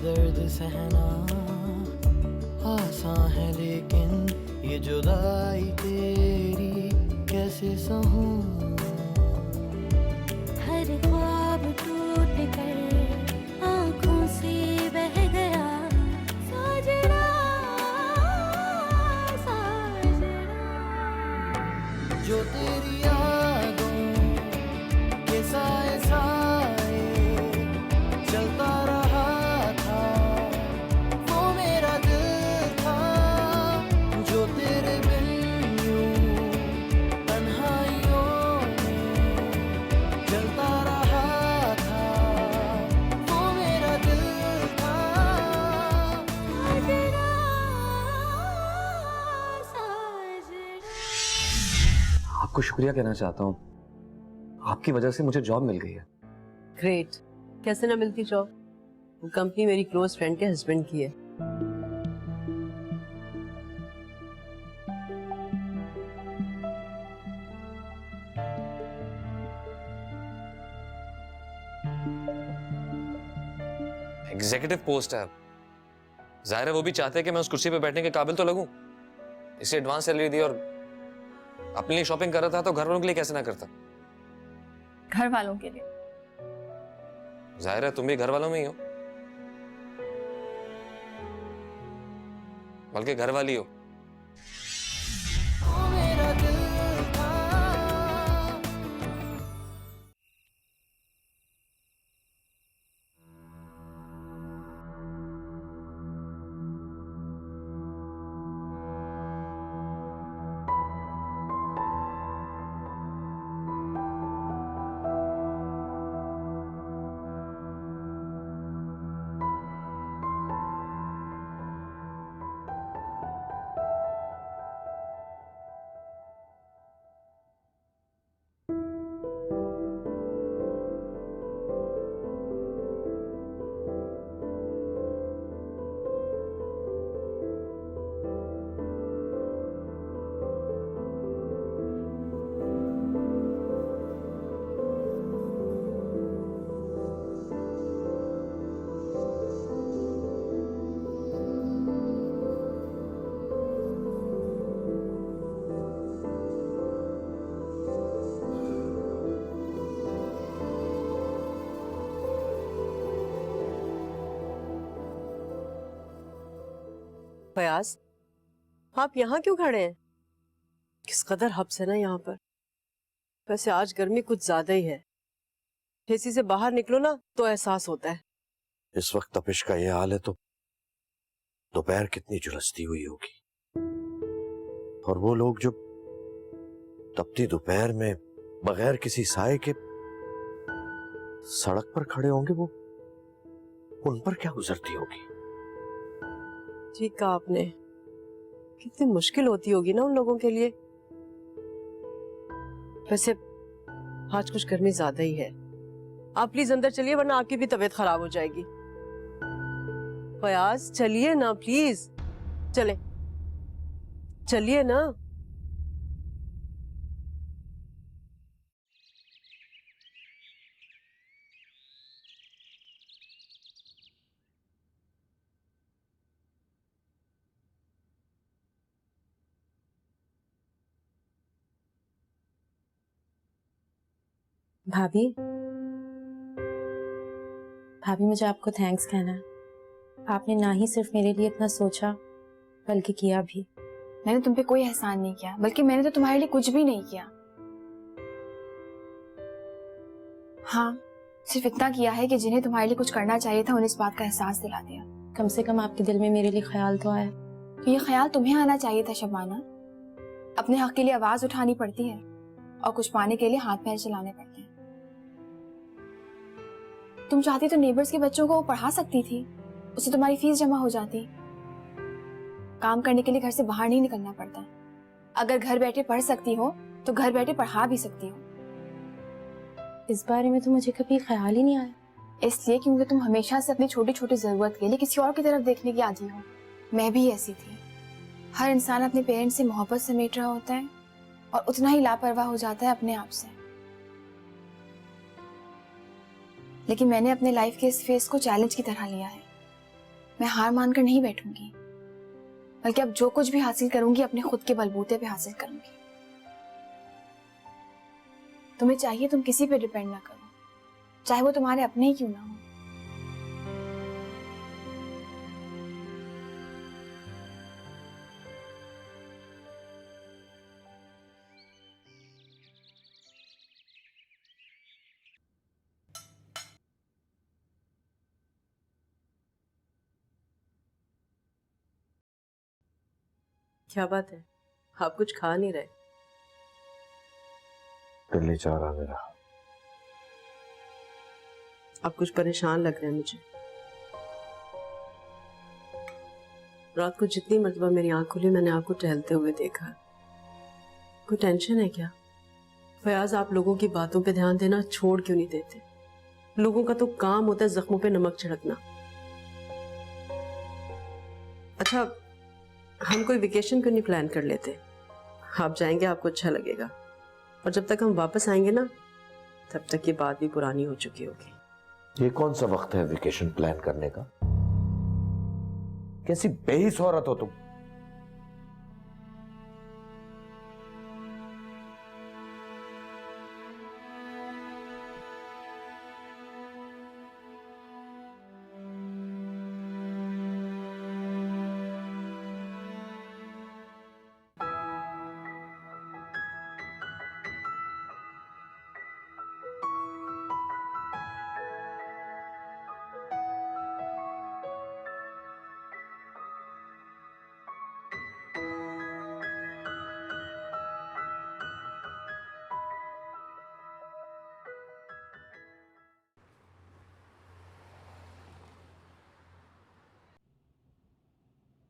दर्द सहना आसान है, लेकिन ये जुदाई तेरी कैसे सहूं। हर ख्वाब टूट कर आँखों से बह गया साजना, साजना। जो तेरी यादों के साए साए चलता रहा था, वो मेरा दिल था। जो तेरे बिन यूं तन्हाइयों में चलता रहा था, वो मेरा दिल था। साजना, साजना। आपको शुक्रिया कहना चाहता हूँ, आपकी वजह से मुझे जॉब मिल गई है। ग्रेट। कैसे ना मिलती जॉब? वो कंपनी मेरी क्लोज फ्रेंड के हस्बैंड की है। एग्जीक्यूटिव पोस्ट है। जाहिर है वो भी चाहते हैं कि मैं उस कुर्सी पे बैठने के काबिल तो लगूं, इससे एडवांस सैलरी दी। और अपने लिए शॉपिंग कर रहा था तो घर वालों के लिए कैसे ना करता। घर वालों के लिए? जाहिर है तुम भी घर वालों में ही हो, बल्कि घर वाली हो। वो मेरा दिल था। फयाज, आप यहाँ क्यों खड़े हैं? किस कदर हब्स है ना यहाँ पर। वैसे आज गर्मी कुछ ज्यादा ही है। एसी से बाहर निकलो ना तो एहसास होता है। इस वक्त तपिश का ये हाल है तो दोपहर कितनी झुलसती हुई होगी। और वो लोग जो तपती दोपहर में बगैर किसी साए के सड़क पर खड़े होंगे, वो उन पर क्या गुजरती होगी। ठीक कहा आपने। कितनी मुश्किल होती होगी ना उन लोगों के लिए। वैसे आज कुछ गर्मी ज्यादा ही है। आप प्लीज अंदर चलिए वरना आपकी भी तबीयत खराब हो जाएगी। फयाज चलिए ना प्लीज, चले चलिए ना। भाभी, भाभी मुझे आपको थैंक्स कहना है। आपने ना ही सिर्फ मेरे लिए इतना सोचा बल्कि किया भी। मैंने तुम पे कोई एहसान नहीं किया, बल्कि मैंने तो तुम्हारे लिए कुछ भी नहीं किया। हाँ, सिर्फ इतना किया है कि जिन्हें तुम्हारे लिए कुछ करना चाहिए था उन्हें इस बात का एहसास दिला दिया। कम से कम आपके दिल में मेरे लिए ख्याल तो आया। तो ये ख्याल तुम्हें आना चाहिए था शबाना। अपने हक के लिए आवाज उठानी पड़ती है और कुछ पाने के लिए हाथ पैर चलाने पड़ते हैं। तुम चाहती तो नेबर्स के बच्चों को पढ़ा सकती थी, उससे तुम्हारी फीस जमा हो जाती। काम करने के लिए घर से बाहर नहीं निकलना पड़ता। अगर घर बैठे पढ़ सकती हो तो घर बैठे पढ़ा भी सकती हो। इस बारे में तो मुझे कभी ख्याल ही नहीं आया। इसलिए क्योंकि तुम हमेशा से अपनी छोटी छोटी जरूरत के लिए किसी और की तरफ देखने की आदी हो। मैं भी ऐसी थी। हर इंसान अपने पेरेंट्स से मोहब्बत समेट रहा होता है और उतना ही लापरवाह हो जाता है अपने आप से। लेकिन मैंने अपने लाइफ के इस फेस को चैलेंज की तरह लिया है। मैं हार मानकर नहीं बैठूंगी, बल्कि अब जो कुछ भी हासिल करूंगी अपने खुद के बलबूते पे हासिल करूंगी। तुम्हें चाहिए तुम किसी पे डिपेंड ना करो, चाहे वो तुम्हारे अपने ही क्यों ना हो। क्या बात है, आप कुछ खा नहीं रहे? दिल नहीं चाह रहा मेरा। आप कुछ परेशान लग रहे हैं मुझे। रात को जितनी मर्तबा मेरी आंख खुली मैंने आपको टहलते हुए देखा। कोई टेंशन है क्या? फयाज, आप लोगों की बातों पे ध्यान देना छोड़ क्यों नहीं देते? लोगों का तो काम होता है जख्मों पे नमक छिड़कना। अच्छा, हम कोई वेकेशन क्यों नहीं प्लान कर लेते? आप जाएंगे, आपको अच्छा लगेगा, और जब तक हम वापस आएंगे ना तब तक ये बात भी पुरानी हो चुकी होगी। ये कौन सा वक्त है वेकेशन प्लान करने का? कैसी बेहिस औरत हो तुम।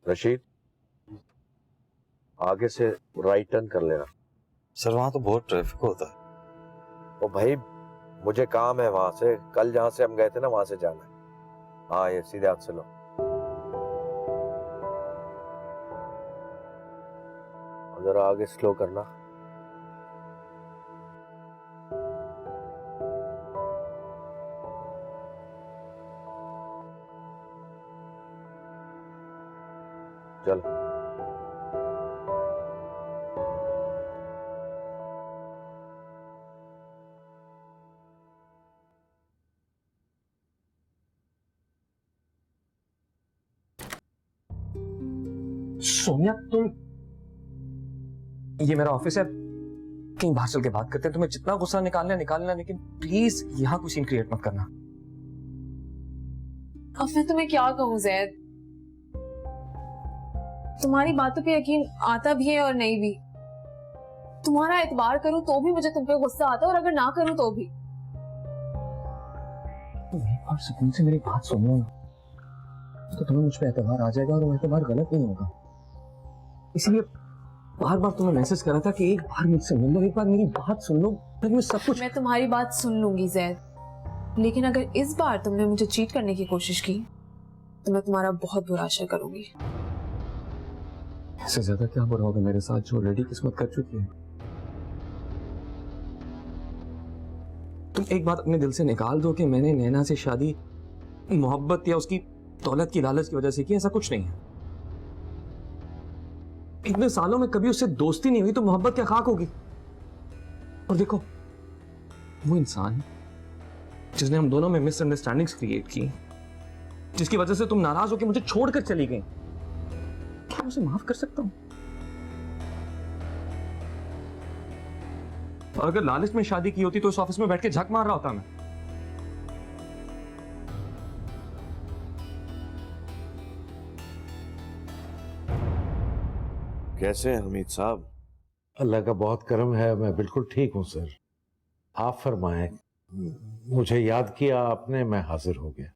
रशीद, आगे से राइट टर्न कर लेना। सर वहां तो बहुत ट्रैफिक होता है। ओ भाई, मुझे काम है वहां से। कल जहां से हम गए थे ना वहां से जाना है। हाँ, ये सीधे हाथ से लो। जरा आगे स्लो करना। चल। सोनिया, तुम, ये मेरा ऑफिस है, कहीं बाहर चल के बात करते हैं। तुम्हें जितना गुस्सा निकालना, लेकिन प्लीज यहाँ कोई सीन क्रिएट मत करना। अब मैं तुम्हें क्या कहूँ जैद, तुम्हारी बातों पे यकीन आता भी है और नहीं भी। तुम्हारा एतबार करूं तो भी मुझे तुम पे गुस्सा आता है, और अगर ना करूं तो भी। तुम एक बार सुकून से मेरी बात सुन लो ना, तो तुम्हें मुझ पे एतबार आ जाएगा, और वो एतबार गलत नहीं होगा। इसलिए बार बार तुम्हें मैसेज करा था कि एक बार मुझसे मिल लो, एक बार मेरी बात सुन लो, फिर मैं सब कुछ। मैं तुम्हारी बात सुन लूंगी जैद, लेकिन अगर इस बार तुमने मुझे चीट करने की कोशिश की तो मैं तुम्हारा बहुत बुरा असर करूंगी। इससे ज्यादा क्या बुरा होगा मेरे साथ, जो ऑलरेडी किस्मत कर चुकी है। तुम एक बात अपने दिल से निकाल दो कि मैंने नैना से शादी मोहब्बत या उसकी दौलत की लालच की वजह से की। ऐसा कुछ नहीं है। इतने सालों में कभी उससे दोस्ती नहीं हुई तो मोहब्बत क्या खाक होगी? और देखो, वो इंसान जिसने हम दोनों में मिसअंडरस्टैंडिंग्स क्रिएट की, जिसकी वजह से तुम नाराज होकर मुझे छोड़कर चली गई, क्या उसे माफ कर सकता हूं? और अगर लालच में शादी की होती तो इस ऑफिस में बैठ के झक मार रहा होता मैं। कैसे हैं हमीद साहब? अल्लाह का बहुत करम है, मैं बिल्कुल ठीक हूँ सर। आप फरमाएं। मुझे याद किया आपने, मैं हाजिर हो गया।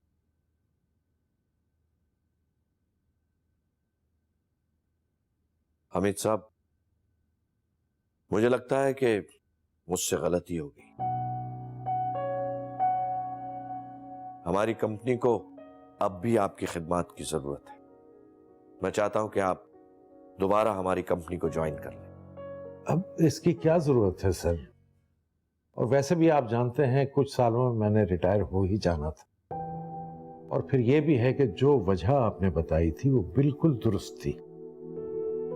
हमीद साहब, मुझे लगता है कि मुझसे गलती हो गई। हमारी कंपनी को अब भी आपकी खिदमत की जरूरत है। मैं चाहता हूं कि आप दोबारा हमारी कंपनी को ज्वाइन कर लें। अब इसकी क्या जरूरत है सर? और वैसे भी आप जानते हैं कुछ सालों में मैंने रिटायर हो ही जाना था। और फिर यह भी है कि जो वजह आपने बताई थी वो बिल्कुल दुरुस्त थी।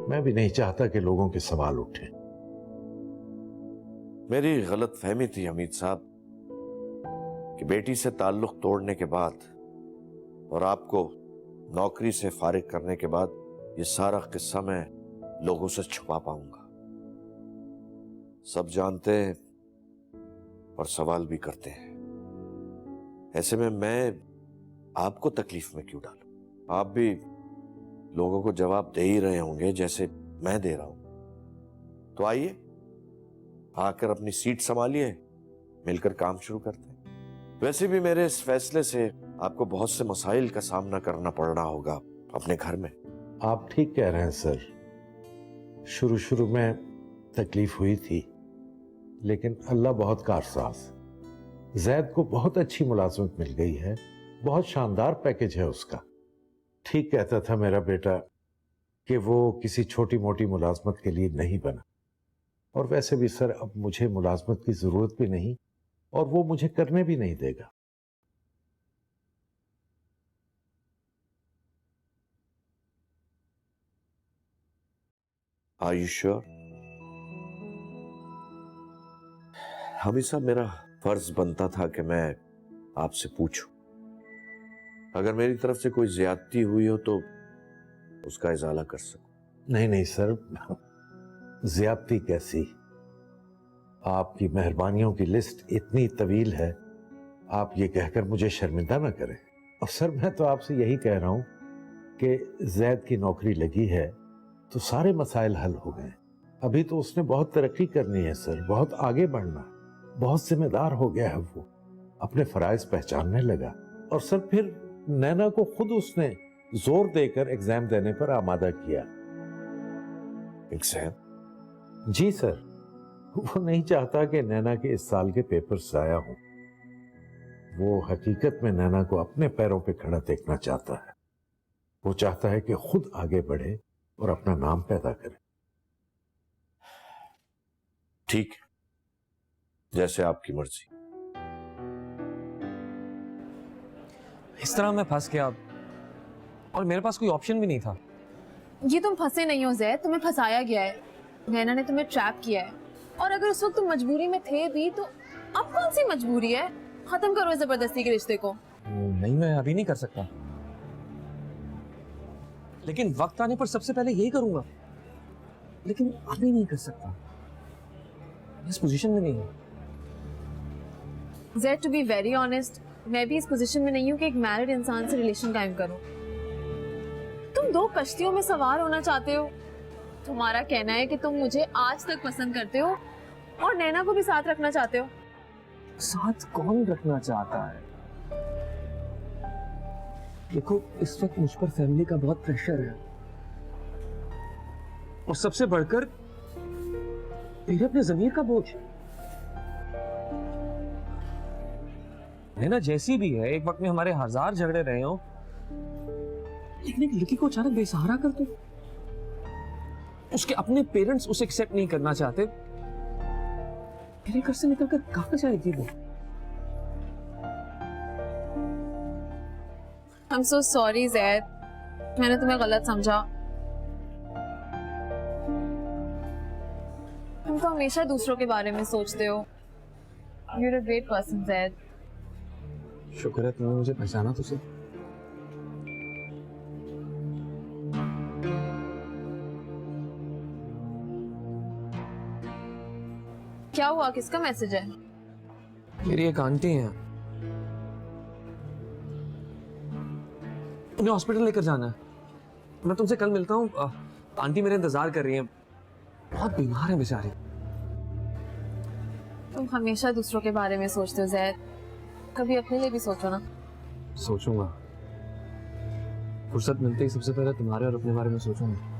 मैं भी नहीं चाहता कि लोगों के सवाल उठें। मेरी गलत फहमी थी हमीद साहब कि बेटी से ताल्लुक तोड़ने के बाद और आपको नौकरी से फारिग करने के बाद ये सारा किस्सा मैं लोगों से छुपा पाऊंगा। सब जानते हैं और सवाल भी करते हैं। ऐसे में मैं आपको तकलीफ में क्यों डालूं? आप भी लोगों को जवाब दे ही रहे होंगे जैसे मैं दे रहा हूं। तो आइए आकर अपनी सीट संभालिए, मिलकर काम शुरू करते हैं। वैसे भी मेरे इस फैसले से आपको बहुत से मसाइल का सामना करना पड़ रहा होगा अपने घर में। आप ठीक कह रहे हैं सर, शुरू शुरू में तकलीफ हुई थी, लेकिन अल्लाह बहुत कारसाज। जैद को बहुत अच्छी मुलाजमत मिल गई है, बहुत शानदार पैकेज है उसका। ठीक कहता था मेरा बेटा कि वो किसी छोटी मोटी मुलाजमत के लिए नहीं बना। और वैसे भी सर अब मुझे मुलाजमत की जरूरत भी नहीं और वो मुझे करने भी नहीं देगा। Are you sure? हमीद साहब, मेरा फर्ज बनता था कि मैं आपसे पूछूं। अगर मेरी तरफ से कोई ज्यादती हुई हो तो उसका इजाला कर सकूं। नहीं नहीं सर, ज्यादती कैसी? आपकी मेहरबानियों की लिस्ट इतनी तवील है, आप ये कहकर मुझे शर्मिंदा ना करें। और सर मैं तो आपसे यही कह रहा हूं कि जैद की नौकरी लगी है तो सारे मसाइल हल हो गए। अभी तो उसने बहुत तरक्की करनी है सर, बहुत आगे बढ़ना, बहुत जिम्मेदार हो गया है वो, अपने फराइज पहचानने लगा। और सर फिर नैना को खुद उसने जोर देकर एग्जाम देने पर आमादा किया। एग्जाम? जी सर, वो नहीं चाहता कि नैना के इस साल के पेपर जाया हों। वो हकीकत में नैना को अपने पैरों पे खड़ा देखना चाहता है। वो चाहता है कि खुद आगे बढ़े और अपना नाम पैदा करे। ठीक, जैसे आपकी मर्जी। इस तरह मैं फंस गया और मेरे पास कोई ऑप्शन भी नहीं था। ये तुम फंसे नहीं हो जैद, तुम्हें फंसाया गया है। नैना ने तुम्हें ट्रैप किया है। और अगर उस वक्त तुम मजबूरी में थे भी तो अब कौन सी मजबूरी है? खत्म करो जबरदस्ती के रिश्ते को। नहीं, मैं अभी नहीं कर सकता, लेकिन वक्त आने पर सबसे पहले यही करूंगा। लेकिन अभी नहीं कर सकता, इस पोजीशन में नहीं हूं। Zaid, to be very honest, मैं भी इस पोजीशन में नहीं हूँ कि एक मैरिड इंसान से रिलेशन कायम करूं। तुम दो कश्तियों में सवार होना चाहते हो। तुम्हारा कहना है कि तुम मुझे आज तक पसंद करते हो और नैना को भी साथ रखना चाहते हो। साथ कौन रखना चाहता है? देखो, इस वक्त मुझ पर फैमिली का बहुत प्रेशर है और सबसे बढ़कर मेरे अपने जमीर का बोझ। नैना जैसी भी है, एक वक्त में हमारे 1000 झगड़े रहे हो, लेकिन एक लड़की को अचानक बेसहारा कर दो। उसके अपने पेरेंट्स उसे एक्सेप्ट नहीं करना चाहते। मेरे घर से निकलकर कहां जाएगी वो? I'm so sorry जैद, मैंने तुम्हें गलत समझा। तुम तो हमेशा दूसरों के बारे में सोचते हो। You're a great person Zaid. शुक्र है तुमने मुझे पहचाना तो सही। क्या हुआ? किसका मैसेज है? मेरी एक आंटी है, उन्हें हॉस्पिटल लेकर जाना है। मैं तुमसे कल मिलता हूँ। आंटी मेरे इंतजार कर रही हैं, बहुत बीमार है बेचारी। तुम हमेशा दूसरों के बारे में सोचते हो जैद, कभी अपने लिए भी सोचो ना। सोचूंगा, फुर्सत मिलते ही सबसे पहले तुम्हारे और अपने बारे में सोचूंगा।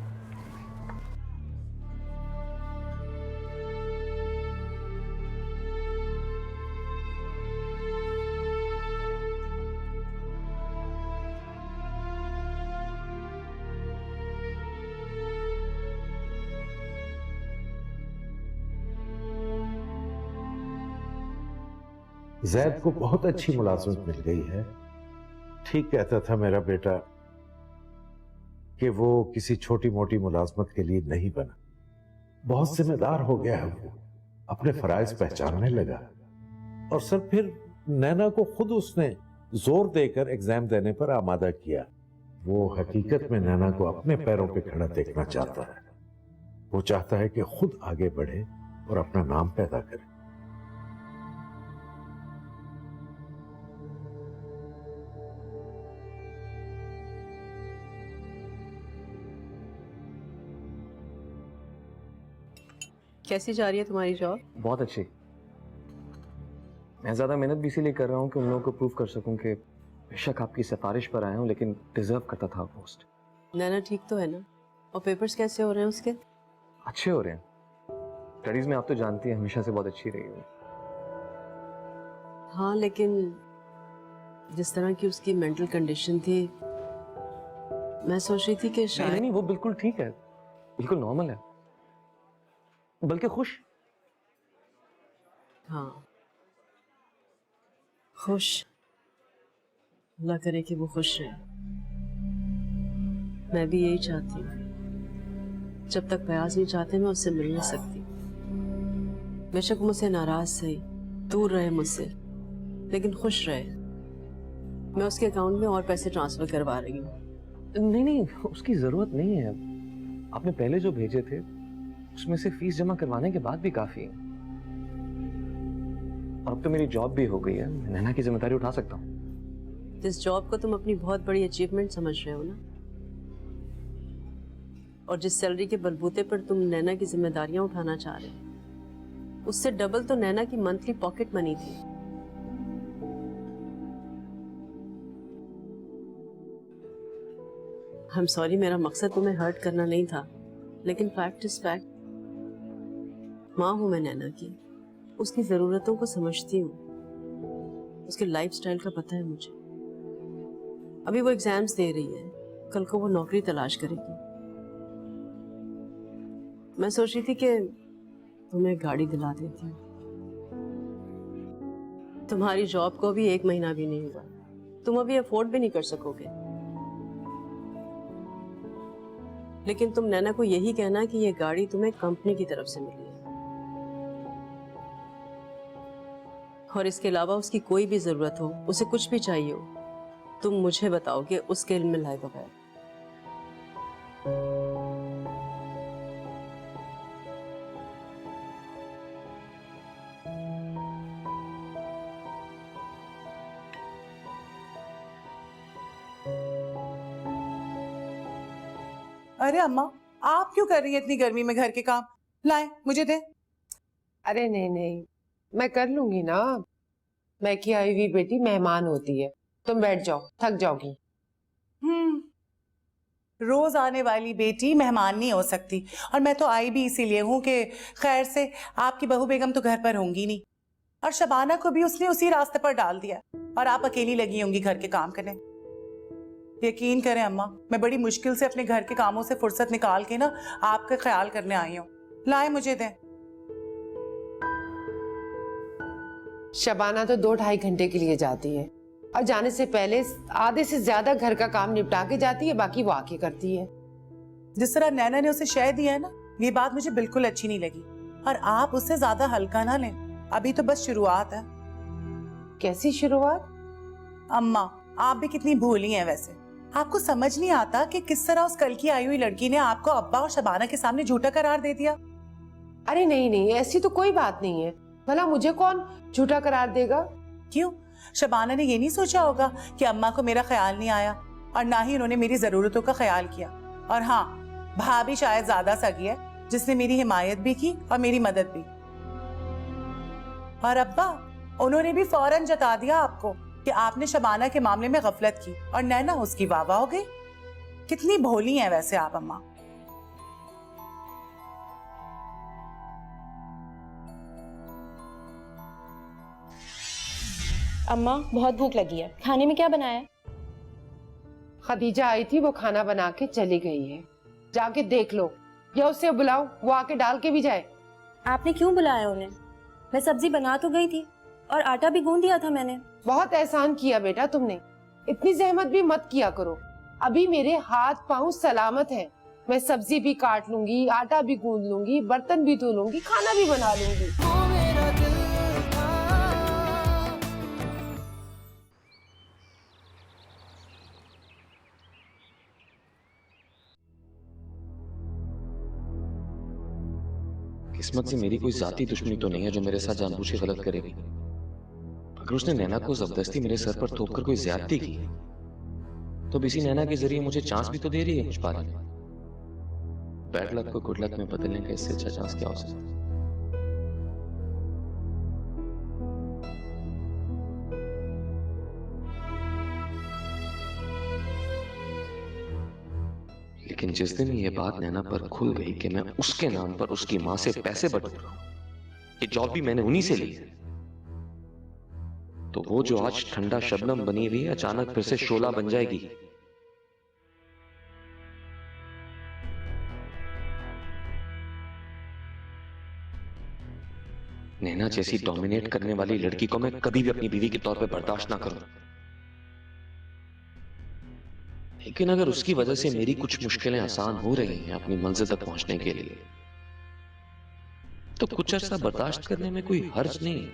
जैद को बहुत अच्छी मुलाजमत मिल गई है, ठीक कहता था मेरा बेटा कि वो किसी छोटी मोटी मुलाजमत के लिए नहीं बना, बहुत जिम्मेदार हो गया है वो, अपने फराइज पहचानने लगा। और सर फिर नैना को खुद उसने जोर देकर एग्जाम देने पर आमादा किया। वो हकीकत में नैना को अपने पैरों पे खड़ा देखना चाहता है। वो चाहता है कि खुद आगे बढ़े और अपना नाम पैदा करे। कैसी जा रही है तुम्हारी जॉब? बहुत अच्छी। मैं ज्यादा मेहनत भी इसीलिए कर रहा हूँ कि उन लोगों को प्रूव कर सकूं कि बेशक आपकी सिफारिश पर आया हूँ लेकिन डिजर्व करता था पोस्ट। नैना ठीक तो है ना? और पेपर्स कैसे हो रहे हैं उसके? अच्छे हो रहे हैं। स्टडीज में आप तो जानती हैं हमेशा से बहुत अच्छी रही हूँ। हाँ, लेकिन जिस तरह की उसकी मेंटल कंडीशन थी, मैं सोच रही थी कि नहीं शायद नहीं, वो बिल्कुल ठीक है, बिल्कुल नॉर्मल है, बल्कि खुश। हाँ, खुश। अल्लाह करे कि वो खुश रहे। मैं भी यही चाहती हूँ। जब तक फयाज नहीं चाहते मैं उससे मिल नहीं सकती। बेशक मुझसे नाराज सही, दूर रहे मुझसे, लेकिन खुश रहे। मैं उसके अकाउंट में और पैसे ट्रांसफर करवा रही हूँ। नहीं नहीं, उसकी जरूरत नहीं है। आपने पहले जो भेजे थे उसमें से फीस जमा करवाने के बाद भी काफी है। अब तो मेरी जॉब भी हो गई है, मैं नैना की जिम्मेदारी उठा सकता हूँ। इस जॉब को तुम अपनी बहुत बड़ी अचीवमेंट समझ रहे हो ना? और जिस सैलरी के बलबूते पर तुम नैना की जिम्मेदारियां उठाना चाह रहे हो, उससे डबल तो नैना की मंथली पॉकेट मनी थी। आई एम सॉरी, मेरा मकसद तुम्हें हर्ट करना नहीं था, लेकिन फैक्ट इज फैक्ट। माँ हूं मैं नैना की, उसकी जरूरतों को समझती हूँ, उसके लाइफस्टाइल का पता है मुझे। अभी वो एग्जाम्स दे रही है, कल को वो नौकरी तलाश करेगी। मैं सोच रही थी कि तुम्हें गाड़ी दिला देती हूँ। तुम्हारी जॉब को भी 1 महीना भी नहीं हुआ, तुम अभी अफोर्ड भी नहीं कर सकोगे। लेकिन तुम नैना को यही कहना कि ये गाड़ी तुम्हें कंपनी की तरफ से मिली है, और इसके अलावा उसकी कोई भी जरूरत हो, उसे कुछ भी चाहिए हो, तुम मुझे बताओगे उसके इल्म में लाए बगैर। अरे अम्मा, आप क्यों कर रही हैं इतनी गर्मी में घर के काम? लाएं, मुझे दे। अरे नहीं नहीं, मैं कर लूंगी ना। मैं की आई हुई बेटी मेहमान होती है। तुम बैठ जाओ, थक जाओगी। रोज आने वाली बेटी मेहमान नहीं हो सकती, और मैं तो आई भी इसीलिए हूँ कि खैर से आपकी बहू बेगम तो घर पर होंगी नहीं, और शबाना को भी उसने उसी रास्ते पर डाल दिया, और आप अकेली लगी होंगी घर के काम करने। यकीन करें अम्मा, मैं बड़ी मुश्किल से अपने घर के कामों से फुर्सत निकाल के ना आपका ख्याल करने आई हूँ। लाए, मुझे दें। शबाना तो 2-2.5 घंटे के लिए जाती है, और जाने से पहले आधे से ज्यादा घर का काम निपटा के जाती है, बाकी वो आके करती है। जिस तरह नैना ने उसे शय दिया है ना, ये बात मुझे बिल्कुल अच्छी नहीं लगी, और आप उससे ज्यादा हल्का ना लें। अभी तो बस शुरुआत है। कैसी शुरुआत? अम्मा, आप भी कितनी भोली हैं वैसे। आपको समझ नहीं आता कि किस तरह उस कल की आई हुई लड़की ने आपको अब्बा और शबाना के सामने झूठा करार दे दिया। अरे नहीं नहीं, ऐसी तो कोई बात नहीं है। भला मुझे कौन झूठा करार देगा? क्यों? शबाना ने ये नहीं सोचा होगा कि अम्मा को मेरा ख्याल नहीं आया, और ना ही उन्होंने मेरी जरूरतों का ख्याल किया। और हाँ, भाभी शायद ज्यादा सगी है, जिसने मेरी हिमायत भी की और मेरी मदद भी। और अब्बा, उन्होंने भी फौरन जता दिया आपको कि आपने शबाना के मामले में गफलत की, और नैना उसकी वाह हो गई। कितनी भोली हैं वैसे आप अम्मा। अम्मा, बहुत भूख लगी है, खाने में क्या बनाया है? खदीजा आई थी, वो खाना बना के चली गई है। जाके देख लो, या उससे बुलाओ, वो आके डाल के भी जाए। आपने क्यों बुलाया उन्हें? मैं सब्जी बना तो गई थी, और आटा भी गूंद दिया था मैंने। बहुत एहसान किया बेटा तुमने। इतनी जहमत भी मत किया करो। अभी मेरे हाथ पांव सलामत हैं। मैं सब्जी भी काट लूंगी, आटा भी गूंद लूंगी, बर्तन भी धो लूंगी, खाना भी बना लूंगी। वो मेरा दिल था। किस्मत से मेरी कोई जाती दुश्मनी तो नहीं है जो मेरे साथ जानबूझ के गलत करेगी। अगर उसने नैना को जबरदस्ती मेरे सर पर थोपकर कोई ज्यादती की तो अब इसी नैना के जरिए मुझे चांस भी तो दे रही है कुछ पाने में। बैड लक को गुड लक में बदलने का इससे अच्छा चांस क्या हो सकता है। लेकिन जिस दिन ये बात नैना पर खुल गई कि मैं उसके नाम पर उसकी मां से पैसे बटोर रहा हूं, ये जॉब भी मैंने उन्हीं से ली है, तो वो जो आज ठंडा शबनम बनी हुई है अचानक फिर से शोला बन जाएगी। नैना जैसी डोमिनेट करने वाली लड़की को मैं कभी भी अपनी बीवी के तौर पे बर्दाश्त ना करूं। लेकिन अगर उसकी वजह से मेरी कुछ मुश्किलें आसान हो रही हैं अपनी मंजिल तक पहुंचने के लिए, तो कुछ अर्सा बर्दाश्त करने में कोई हर्ज नहीं।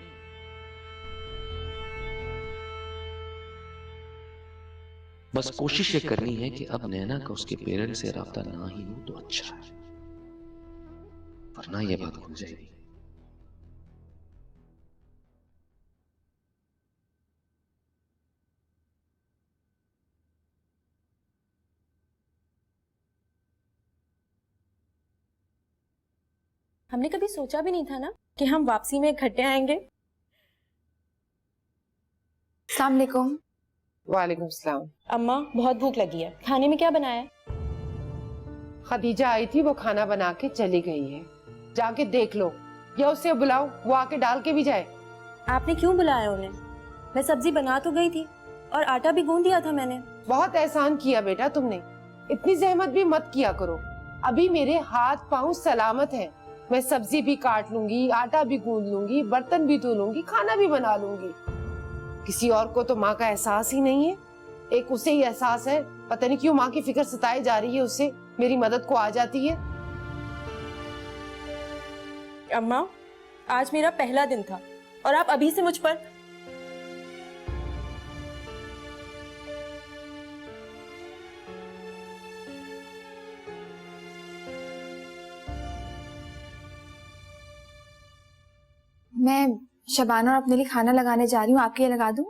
बस कोशिश ये करनी है कि अब नैना का उसके पेरेंट्स से राब्ता ना ही हो तो अच्छा है, वरना ये बात खुल जाएगी। हमने कभी सोचा भी नहीं था ना कि हम वापसी में इकट्ठे आएंगे। अस्सलाम वालेकुम। वालेकुम सलाम। अम्मा बहुत भूख लगी है, खाने में क्या बनाया है? खदीजा आई थी, वो खाना बना के चली गई है, जाके देख लो या उससे बुलाओ, वो आके डाल के भी जाए। आपने क्यों बुलाया उन्हें? मैं सब्जी बना तो गई थी और आटा भी गूंद दिया था मैंने। बहुत एहसान किया बेटा तुमने, इतनी जहमत भी मत किया करो। अभी मेरे हाथ पांव सलामत हैं। मैं सब्जी भी काट लूंगी, आटा भी गूंद लूंगी, बर्तन भी धो लूंगी, खाना भी बना लूंगी। किसी और को तो माँ का एहसास ही नहीं है, एक उसे ही एहसास है। पता नहीं क्यों माँ की फिक्र सताई जा रही है, उससे मेरी मदद को आ जाती है। अम्मा आज मेरा पहला दिन था और आप अभी से मुझ पर। मैं शबाना और अपने लिए खाना लगाने जा रही हूँ, आपके लिए लगा दूं?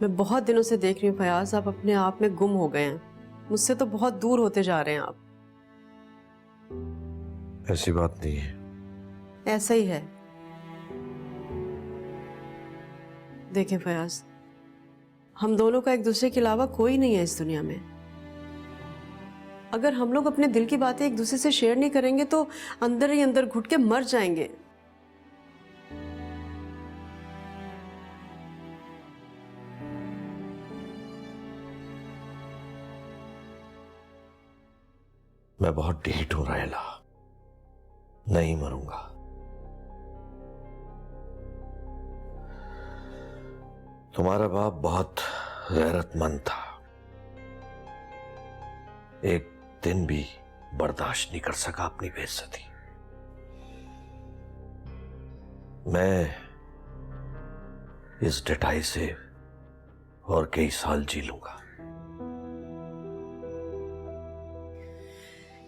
मैं बहुत दिनों से देख रही हूँ फयाज, आप अपने आप में गुम हो गए हैं, मुझसे तो बहुत दूर होते जा रहे हैं आप। ऐसी बात नहीं है। ऐसा ही है। देखें फयाज, हम दोनों का एक दूसरे के अलावा कोई नहीं है इस दुनिया में। अगर हम लोग अपने दिल की बातें एक दूसरे से शेयर नहीं करेंगे तो अंदर ही अंदर घुट के मर जाएंगे। मैं बहुत ढीठ हूं रायला, नहीं मरूंगा। तुम्हारा बाप बहुत गैरतमंद था, एक दिन भी बर्दाश्त नहीं कर सका अपनी बेइज्जती। मैं इस डटाई से और कई साल जी लूंगा।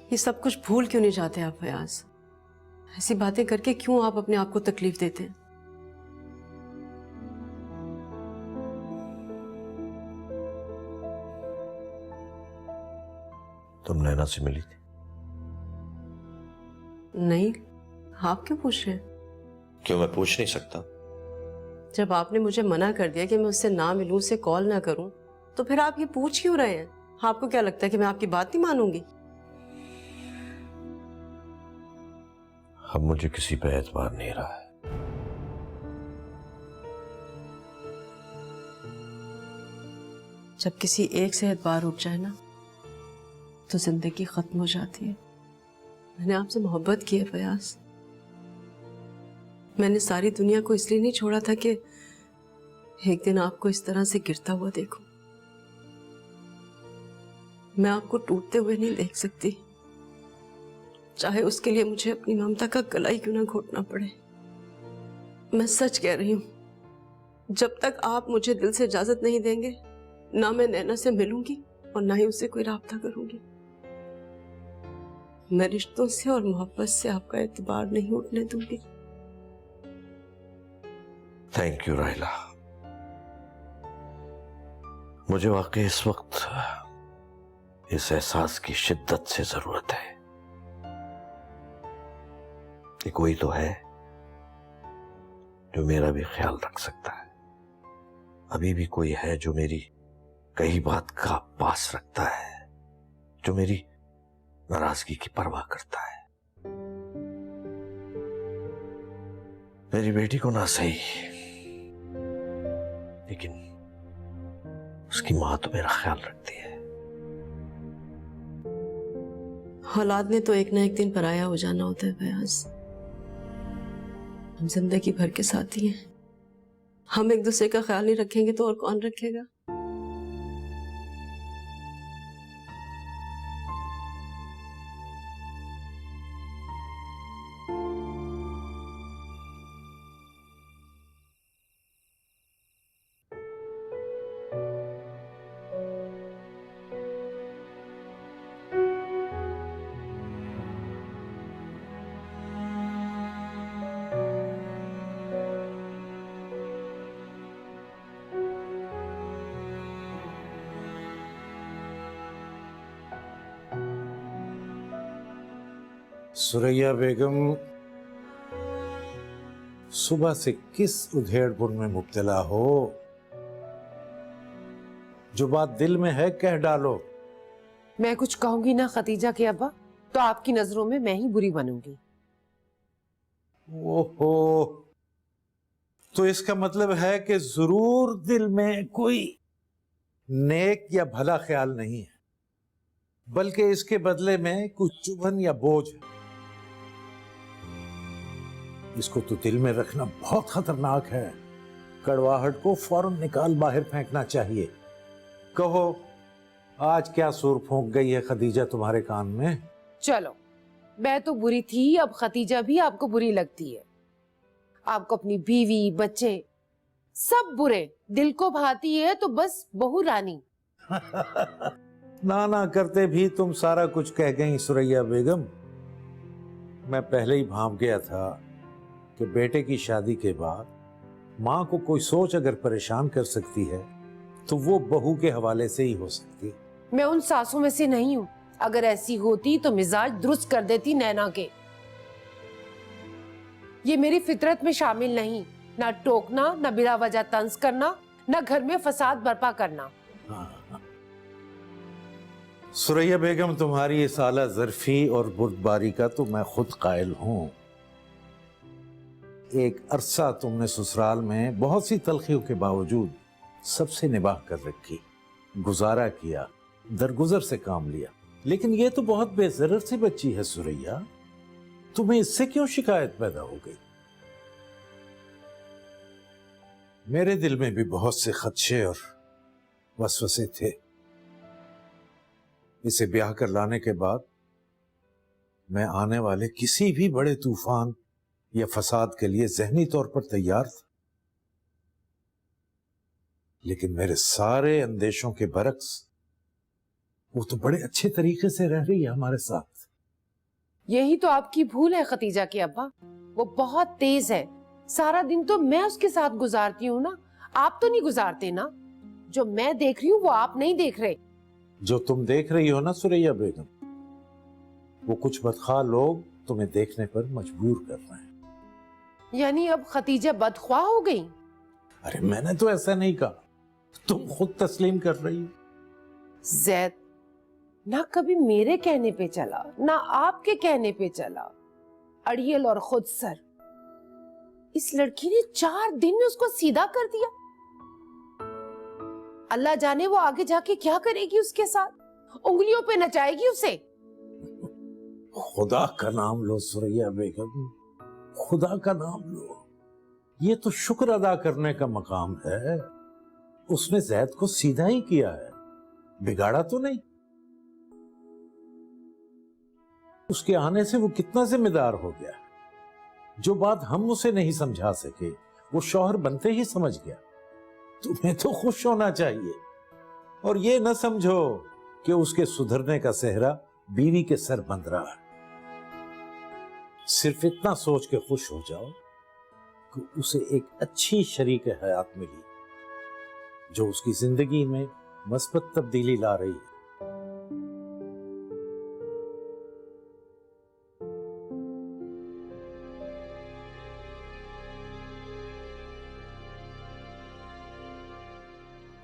ये सब कुछ भूल क्यों नहीं जाते आप फयाज? ऐसी बातें करके क्यों आप अपने आप को तकलीफ देते हैं? तुम नैना से मिली थी? नहीं, आप क्यों पूछ रहे हैं? क्यों, मैं पूछ नहीं सकता? जब आपने मुझे मना कर दिया कि मैं उससे ना मिलूं, उससे कॉल ना करूं, तो फिर आप ये पूछ क्यों रहे हैं? आपको क्या लगता है कि मैं आपकी बात नहीं मानूंगी? अब मुझे किसी पे एतबार नहीं रहा है। जब किसी एक से एतबार उठ जाए ना, तो जिंदगी खत्म हो जाती है। मैंने आपसे मोहब्बत की है फयाज। मैंने सारी दुनिया को इसलिए नहीं छोड़ा था कि एक दिन आपको इस तरह से गिरता हुआ देखूं। मैं आपको टूटते हुए नहीं देख सकती, चाहे उसके लिए मुझे अपनी ममता का गला ही क्यों ना घोटना पड़े। मैं सच कह रही हूं, जब तक आप मुझे दिल से इजाजत नहीं देंगे, ना मैं नैना से मिलूंगी और ना ही उससे कोई राब्ता करूंगी। मैं रिश्तों से और मोहब्बत से आपका एतबार नहीं उठने दूंगी। Thank you Raila. मुझे वाकई इस वक्त इस एहसास की शिद्दत से जरूरत है कि कोई तो है जो मेरा भी ख्याल रख सकता है। अभी भी कोई है जो मेरी कई बात का पास रखता है, जो मेरी नाराजगी की परवाह करता है। मेरी बेटी को ना सही, लेकिन उसकी मां तो मेरा ख्याल रखती है। औलाद ने तो एक ना एक दिन पराया हो जाना होता है फयाज। हम जिंदगी भर के साथी हैं, हम एक दूसरे का ख्याल नहीं रखेंगे तो और कौन रखेगा? सुरैया बेगम सुबह से किस उधेड़पुन में मुब्तला हो? जो बात दिल में है कह डालो। मैं कुछ कहूंगी ना खतीजा के अब्बा, तो आपकी नजरों में मैं ही बुरी बनूंगी। ओहो, तो इसका मतलब है कि जरूर दिल में कोई नेक या भला ख्याल नहीं है, बल्कि इसके बदले में कुछ चुभन या बोझ है। इसको तो दिल में रखना बहुत खतरनाक है। कड़वाहट को फौरन निकाल बाहर फेंकना चाहिए। कहो, आज क्या सुर फूंक गई है खदीजा तुम्हारे कान में? चलो, मैं तो बुरी थी, अब खतीजा भी आपको बुरी लगती है। आपको अपनी बीवी बच्चे सब बुरे, दिल को भाती है तो बस बहू रानी। ना ना करते भी तुम सारा कुछ कह गई सुरैया बेगम। मैं पहले ही भांप गया था कि बेटे की शादी के बाद माँ को कोई सोच अगर परेशान कर सकती है तो वो बहू के हवाले से ही हो सकती है। मैं उन सासों में से नहीं हूँ। अगर ऐसी होती तो मिजाज दुरुस्त कर देती नैना के। ये मेरी फितरत में शामिल नहीं, ना टोकना, ना बिला वजह तंज करना, ना घर में फसाद बर्पा करना। सुरैया बेगम, तुम्हारी इस आला ज़र्फी और बुर्दबारी का तो मैं खुद कायल हूं। एक अरसा तुमने ससुराल में बहुत सी तलखियों के बावजूद सबसे निभाह कर रखी, गुजारा किया, दरगुजर से काम लिया। लेकिन ये तो बहुत बेज़रर सी बच्ची है सुरैया, तुम्हें इससे क्यों शिकायत पैदा हो गई? मेरे दिल में भी बहुत से खदशे और वसवसे थे। इसे ब्याह कर लाने के बाद मैं आने वाले किसी भी बड़े तूफान या फसाद के लिए ज़हनी तौर पर तैयार था। लेकिन मेरे सारे अंदेशों के बरक्स वो तो बड़े अच्छे तरीके से रह रही है हमारे साथ। यही तो आपकी भूल है खतीजा के अब्बा। वो बहुत तेज है। सारा दिन तो मैं उसके साथ गुजारती हूँ ना, आप तो नहीं गुजारते ना। जो मैं देख रही हूँ वो आप नहीं देख रहे। जो तुम देख रही हो ना सुरैया बेगम, वो कुछ बदख्वाह लोग तुम्हें देखने पर मजबूर कर रहे हैं। यानी अब खतीजा बदख्वाह हो गई? अरे मैंने तो ऐसा नहीं कहा, तुम खुद तस्लीम कर रही हो। जैद ना कभी मेरे कहने पे चला, ना आपके कहने पे चला। अड़ियल और खुद सर। इस लड़की ने 4 दिन में उसको सीधा कर दिया। अल्लाह जाने वो आगे जाके क्या करेगी उसके साथ, उंगलियों पे नचाएगी उसे। खुदा का नाम लो सुरैया बेगम, खुदा का नाम लो। ये तो शुक्र अदा करने का मकाम है। उसने जैद को सीधा ही किया है, बिगाड़ा तो नहीं। उसके आने से वो कितना जिम्मेदार हो गया। जो बात हम उसे नहीं समझा सके वो शौहर बनते ही समझ गया। तुम्हें तो खुश होना चाहिए और ये न समझो कि उसके सुधरने का सेहरा बीवी के सर बंध रहा है। सिर्फ इतना सोच के खुश हो जाओ कि उसे एक अच्छी शरीक हयात मिली जो उसकी जिंदगी में मस्बत तब्दीली ला रही है।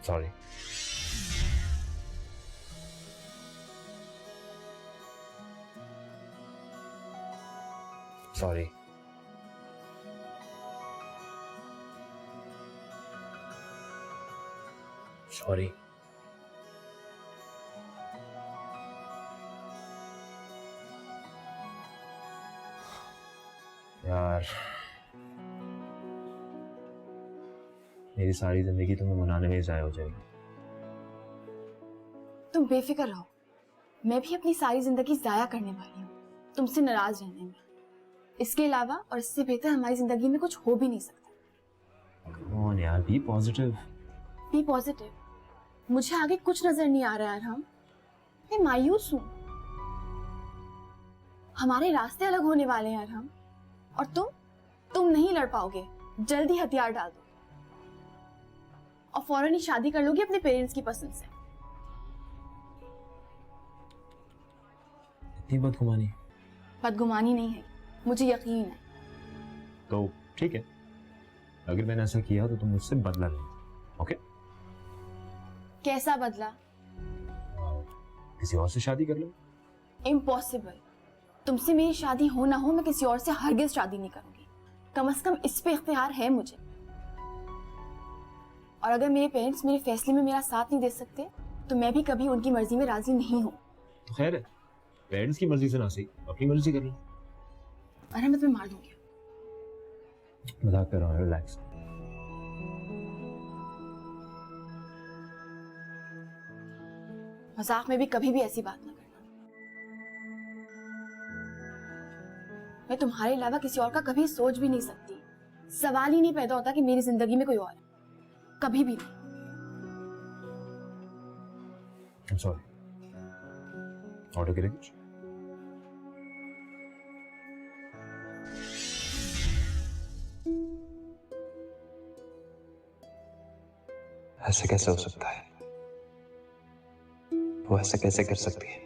सॉरी। सॉरी। सॉरी। यार, मेरी सारी जिंदगी तुम्हें मनाने में ही जाया हो जाएगी। तुम बेफिक्र रहो, मैं भी अपनी सारी जिंदगी जाया करने वाली हूँ तुमसे नाराज रहने में। इसके अलावा और इससे बेहतर हमारी जिंदगी में कुछ हो भी नहीं सकता। Come on यार, बी पॉजिटिव। Be positive. मुझे आगे कुछ नजर नहीं आ रहा है अरहम। मैं मायूस हूँ। हमारे रास्ते अलग होने वाले हैं अरहम, और तुम नहीं लड़ पाओगे। जल्दी हथियार डाल दो और फौरन ही शादी कर लोगी अपने पेरेंट्स की पसंद से। इतनी बदगुमानी? बदगुमानी नहीं है, मुझे यकीन है। तो ठीक है, अगर मैंने ऐसा किया तो तुम मुझसे बदला लेना, ओके? कैसा बदला? किसी और से शादी कर लो। इम्पॉसिबल। तुमसे मेरी शादी हो ना हो, मैं किसी और से हरगिज शादी नहीं करूंगी। कम से कम इस पे इख्तियार है मुझे। और अगर मेरे पेरेंट्स मेरे फैसले में मेरा साथ नहीं दे सकते तो मैं भी कभी उनकी मर्जी में राजी नहीं हूँ। तो खैर है, पेरेंट्स की मर्जी से ना सही, अपनी मर्जी कर लो। अरे मैं तुम्हें मार दूंगी। मजाक कर रहा हूँ, रिलैक्स। मजाक में भी कभी भी ऐसी बात ना करना। मैं तुम्हारे अलावा किसी और का कभी सोच भी नहीं सकती। सवाल ही नहीं पैदा होता कि मेरी जिंदगी में कोई और है, कभी भी नहीं। I'm sorry. ऑर्डर के लिए कुछ? ऐसे कैसे हो सकता है? वो ऐसे कैसे कर सकती है?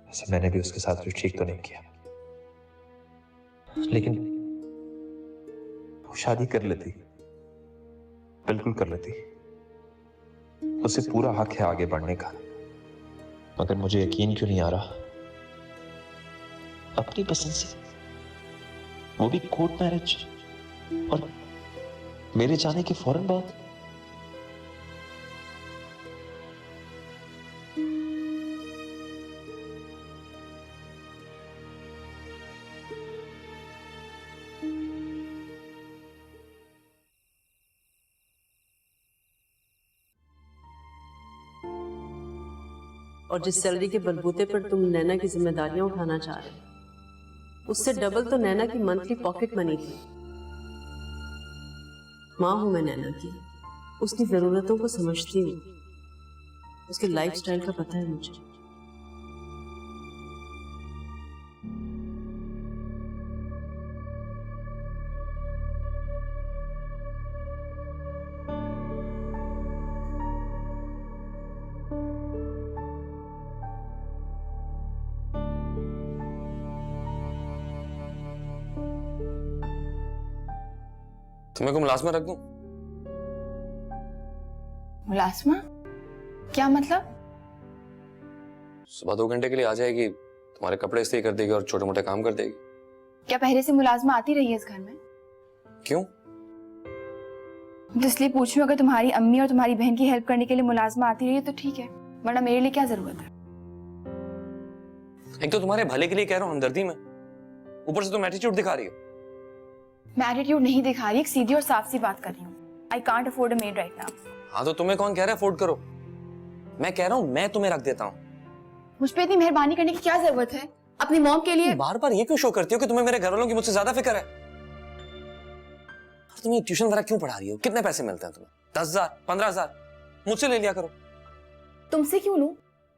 ऐसे मैंने भी उसके साथ कुछ ठीक तो नहीं किया, लेकिन वो शादी कर लेती, बिल्कुल कर लेती। उसे पूरा हक है आगे बढ़ने का, मगर मुझे यकीन क्यों नहीं आ रहा? अपनी पसंद से, वो भी कोर्ट मैरिज, और मेरे जाने के फौरन बाद। और जिस सैलरी के बलबूते पर तुम नैना की जिम्मेदारियां उठाना चाह रहे हो, उससे डबल तो नैना की मंथली पॉकेट मनी थी। माँ हूं मैं नैना की, उसकी जरूरतों को समझती हूँ, उसके लाइफस्टाइल का पता है मुझे। तुम्हें को मुलाजमा रख दूं? मुलाजमा? क्या मतलब? सुबह 2 घंटे के लिए आ जाएगी, तुम्हारे कपड़े इस्त्री कर देगी और छोटे मोटे काम कर देगी। क्या पहले से मुलाजमा आती रही है इस घर में? क्यों? तो इसलिए पूछ रही हूँ, अगर तुम्हारी अम्मी और तुम्हारी बहन की हेल्प करने के लिए मुलाजमा आती रही है तो ठीक है, वरना मेरे लिए क्या जरूरत है? एक तो तुम्हारे भले के लिए कह रहा हूँ, हमदर्दी में, ऊपर से तुम एटीट्यूड दिखा रही हो। मैं एटीट्यूड नहीं दिखा रही, एक सीधी और साफ सी बात कर रही हूँ। I can't afford a made right now. हाँ तो तुम्हें कौन कह रहा है अफोर्ड करो? मैं कह रहा हूँ मैं तुम्हें रख देता हूँ। मुझ पे इतनी मेहरबानी करने की क्या जरूरत है? अपनी मॉम के लिए बार बार ये क्यों शो करती हो कि तुम्हें मेरे घर वालों की मुझसे ज्यादा फिक्र है? और तुम ये ट्यूशन वगैरह क्यों पढ़ा रही हो? कितने पैसे मिलते हैं तुम्हें? 10,000, 15,000? मुझसे ले लिया करो। तुमसे क्यों लूं?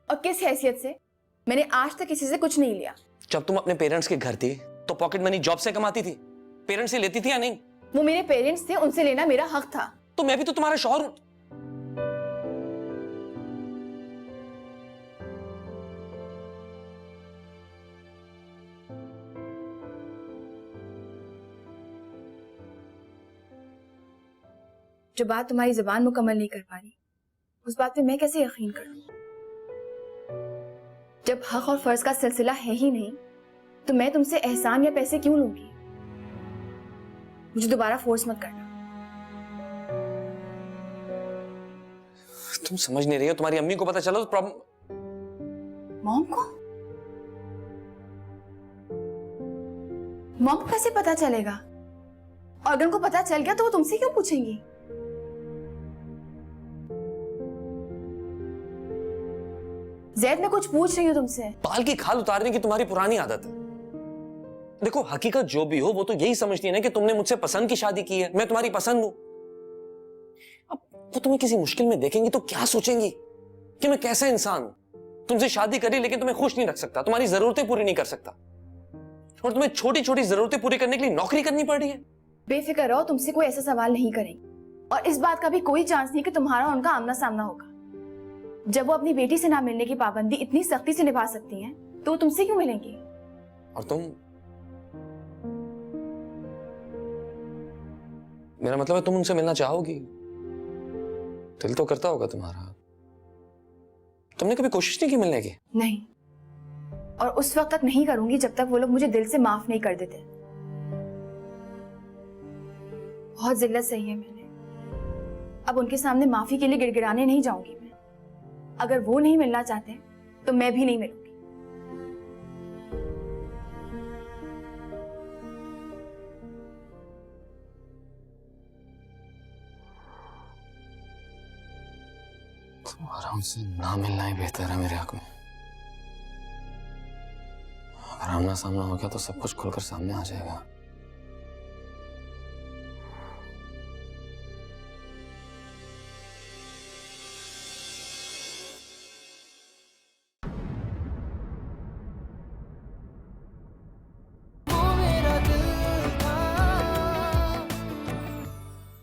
और किस हैसियत से? मैंने आज तक किसी से कुछ नहीं लिया। जब तुम अपने पेरेंट्स के घर थी तो पॉकेट मनी जॉब से कमाती थी, पेरेंट्स से लेती थी या नहीं? वो मेरे पेरेंट्स थे, उनसे लेना मेरा हक था। तो मैं भी तो तुम्हारा शौहर हूं। जो बात तुम्हारी जुबान मुकम्मल नहीं कर पा रही, उस बात पे मैं कैसे यकीन करूं? जब हक और फर्ज का सिलसिला है ही नहीं, तो मैं तुमसे एहसान या पैसे क्यों लूंगी? मुझे दोबारा फोर्स मत करना। तुम समझ नहीं रही हो, तुम्हारी अम्मी को पता चला तो प्रॉब्लम। मॉम को? मॉम को कैसे पता चलेगा? और अगर उनको पता चल गया तो वो तुमसे क्यों पूछेंगी? जैद, मैं कुछ पूछ रही हूँ तुमसे। बाल की खाल उतारने की तुम्हारी पुरानी आदत है। देखो, हकीकत जो भी हो वो तो यही समझती है ना कि तुमने मुझसे पसंद की शादी की है, मैं तुम्हारी पसंद हूं। अब वो तुम्हें किसी मुश्किल में देखेंगी तो क्या सोचेंगी कि मैं कैसा इंसान हूं? तुमसे शादी करी लेकिन तुम्हें खुश नहीं रख सकता, तुम्हारी जरूरतें पूरी नहीं कर सकता, और तुम्हें छोटी छोटी जरूरतें पूरी करने के लिए नौकरी करनी पड़ रही है। बेफिक्र रहो, तुमसे कोई ऐसा सवाल नहीं करेंगे, और इस बात का भी कोई चांस नहीं कि तुम्हारा और उनका आमना सामना होगा। जब वो अपनी बेटी से ना मिलने की पाबंदी इतनी सख्ती से निभा सकती हैं, तो वो तुमसे क्यों मिलेंगी? और तुम, मेरा मतलब है तुम उनसे मिलना चाहोगी? दिल तो करता होगा तुम्हारा। तुमने कभी कोशिश नहीं की मिलने की? नहीं, और उस वक्त तक नहीं करूंगी जब तक वो लोग मुझे दिल से माफ नहीं कर देते। बहुत जिल्लत सही है मैंने, अब उनके सामने माफी के लिए गिड़गिड़ाने नहीं जाऊंगी मैं। अगर वो नहीं मिलना चाहते तो मैं भी नहीं मिलूंगी। आराम से ना मिलना ही बेहतर है मेरे हक में। अगर आमना सामना हो गया तो सब कुछ खुलकर सामने आ जाएगा।